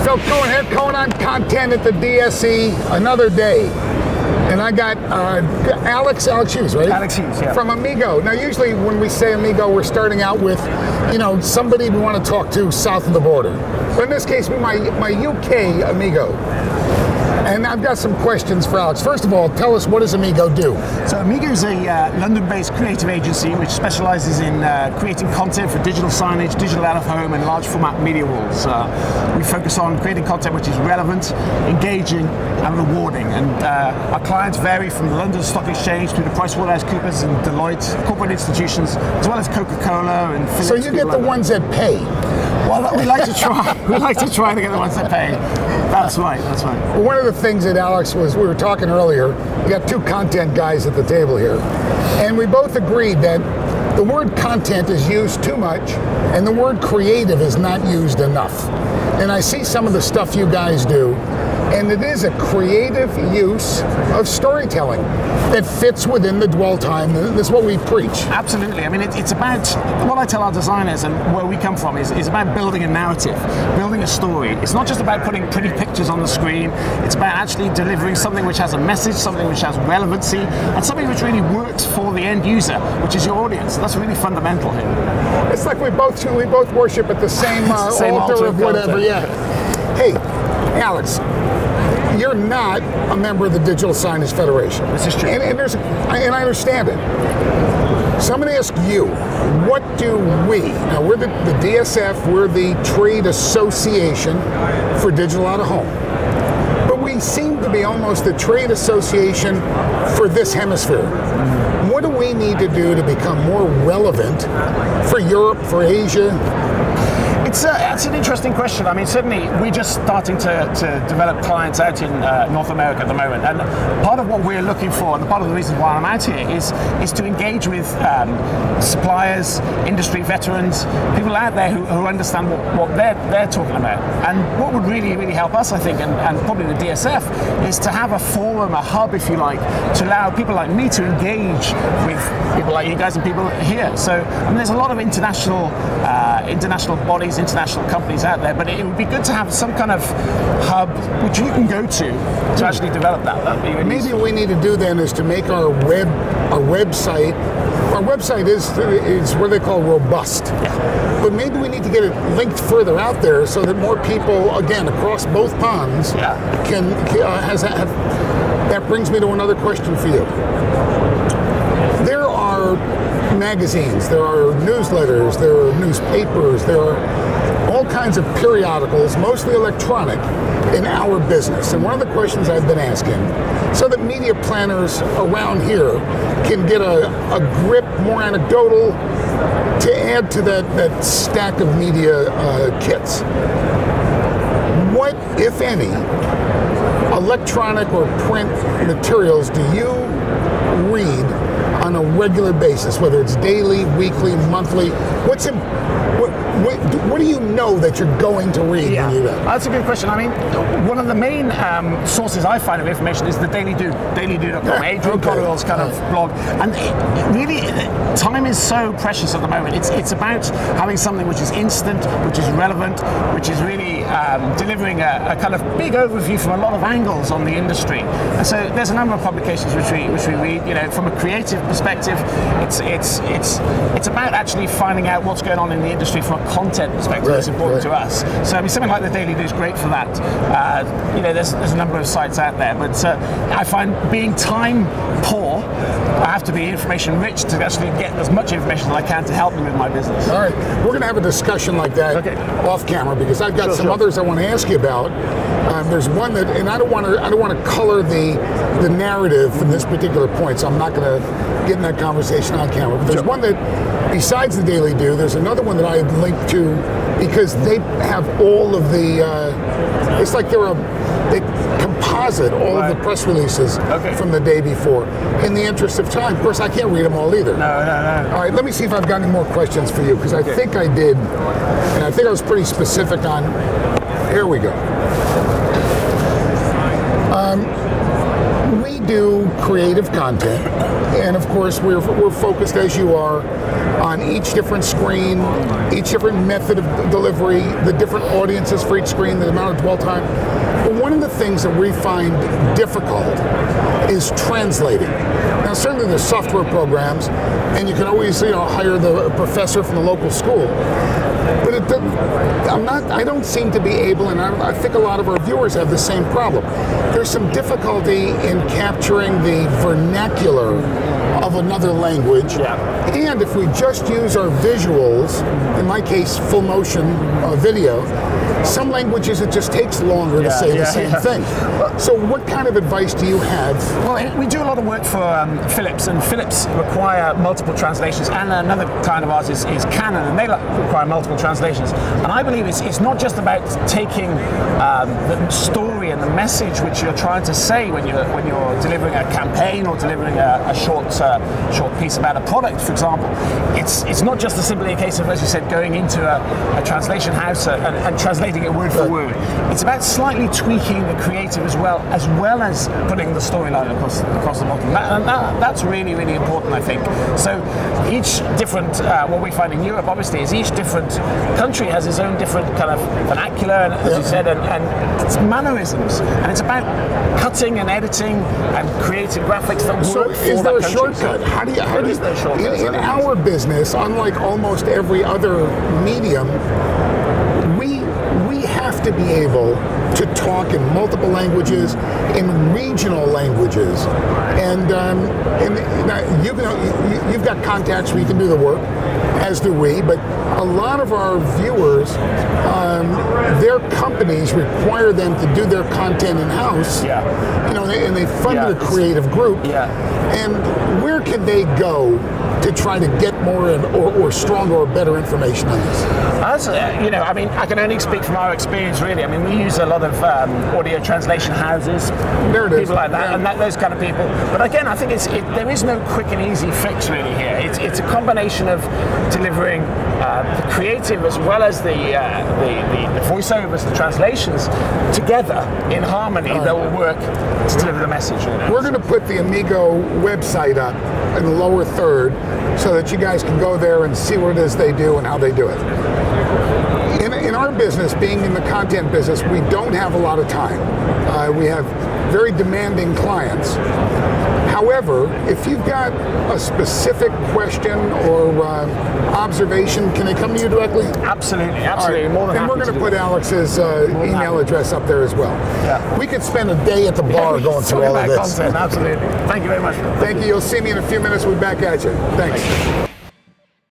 So going on content at the DSE, another day. And I got Alex Hughes, right? Alex Hughes, yeah. From Amigo. Now, usually when we say Amigo, we're starting out with, somebody we want to talk to south of the border. But in this case, my UK Amigo. And I've got some questions for Alex. First of all, tell us, what does Amigo do? So Amigo is a London-based creative agency which specializes in creating content for digital signage, digital out-of-home, and large format media walls. We focus on creating content which is relevant, engaging, and rewarding. And our clients vary from the London Stock Exchange through the PricewaterhouseCoopers and Deloitte, corporate institutions, as well as Coca-Cola and Philips. So you get the ones that pay. Well, we like to try. We like to try to get the ones that pay. That's right. That's right. Well, one of the things that Alex we were talking earlier, we got two content guys at the table here, and we both agreed that the word content is used too much, and the word creative is not used enough. And I see some of the stuff you guys do, and it is a creative use of storytelling that fits within the dwell time. That's what we preach. Absolutely. I mean, it's about, what I tell our designers and where we come from is about building a narrative, building a story. It's not just about putting pretty pictures on the screen. It's about actually delivering something which has a message, something which has relevancy, and something which really works for the end user, which is your audience. That's really fundamental here. It's like we both worship at the same, altar of whatever. Yeah. Hey, Alex, you're not a member of the Digital Signage Federation. This is true. And I understand it. So I'm going to ask you, what do we, now we're the DSF, we're the trade association for digital out of home. But we seem to be almost the trade association for this hemisphere. What do we need to do to become more relevant for Europe, for Asia? It's an interesting question. I mean, certainly we're just starting to develop clients out in North America at the moment, and part of what we're looking for, and part of the reason why I'm out here, is to engage with suppliers, industry veterans, people out there who understand what they're talking about. And what would really, really help us, I think, and probably the DSF, is to have a forum, a hub, if you like, to allow people like me to engage with people like you guys and people here. So, I mean, there's a lot of international bodies, international companies out there, but it would be good to have some kind of hub which you can go to actually develop that. That'd be really Maybe useful. what we need to do then is to make our website. Our website is what they call robust, but maybe we need to get it linked further out there so that more people, again, across both ponds, can have. That brings me to another question for you. There are magazines, there are newsletters, there are newspapers, there are all kinds of periodicals, mostly electronic, in our business. And one of the questions I've been asking, so that media planners around here can get a grip, more anecdotal, to add to that stack of media kits. What, if any, electronic or print materials do you read on a regular basis, whether it's daily, weekly, monthly? What do you know that you're going to read when you do that? That's a good question. I mean, one of the main sources I find of information is the Daily Do, dailydo.com, Adrian Cotterill's kind of blog. And really, time is so precious at the moment. It's about having something which is instant, which is relevant, which is really delivering a kind of big overview from a lot of angles on the industry. And so there's a number of publications which we read. You know, from a creative perspective, it's about actually finding out what's going on in the industry from a content perspective. That's important to us. So I mean, something like the Daily Do is great for that. You know, there's a number of sites out there, but I find being time poor, I have to be information rich to actually get as much information as I can to help me with my business. All right, we're going to have a discussion like that off camera, because I've got some others I want to ask you about. There's one that, and I don't want to color the narrative from this particular point, so I'm not going to get in that conversation on camera. But there's one that, besides the Daily Do, there's another one that I linked to, because they have all of the. It's like they composite all of the press releases from the day before. In the interest of time, of course, I can't read them all either. No. All right, let me see if I've got any more questions for you, because I think I did, and I think I was pretty specific on. Here we go. We do creative content, and of course we're focused, as you are, on each different screen, each different method of delivery, the different audiences for each screen, the amount of dwell time. But one of the things that we find difficult is translating. Now, certainly there's software programs, and you can always hire the professor from the local school. But I don't seem to be able, and I think a lot of our viewers have the same problem. There's some difficulty in capturing the vernacular of another language. Yeah. And if we just use our visuals, in my case, full motion video, some languages it just takes longer to say the same thing. So what kind of advice do you have? Well, we do a lot of work for Philips, and Philips require multiple translations, and another client of ours is Canon, and they require multiple translations. And I believe it's not just about taking the story and the message which you're trying to say when you're delivering a campaign or delivering a short piece about a product, for example. It's not just simply a case of, as you said, going into a translation house and translating it word for word. It's about slightly tweaking the creative as well as putting the storyline across the bottom. That's really, really important, I think. So each different, what we find in Europe, obviously, is each different country has its own different kind of vernacular, and, as you said, and it's mannerisms. And it's about cutting and editing and creating graphics that work for is there that a shortcut? How do you in our business, unlike almost every other medium, we have to be able to talk in multiple languages, in regional languages, and you've got contacts where you can do the work, as do we. But a lot of our viewers, their companies require them to do their content in house. And they fund a creative group. And where can they go to try to get more or stronger or better information on this? I mean, I can only speak from our experience, really. I mean, we use a lot of audio translation houses, people like that, and those kind of people. But again, I think there is no quick and easy fix really here. It's a combination of delivering the creative as well as the voiceovers, the translations together in harmony that will work to deliver the message. We're going to put the Amigo website up in the lower third so that you guys can go there and see what it is they do and how they do it. In our business, being in the content business, we don't have a lot of time. We have very demanding clients. However, if you've got a specific question or observation, can they come to you directly? Absolutely, absolutely. More than and we're going to put Alex's email address up there as well. We could spend a day at the bar going through all of this. Content, absolutely. Thank you very much. Thank you. You'll see me in a few minutes. We'll be back at you. Thanks.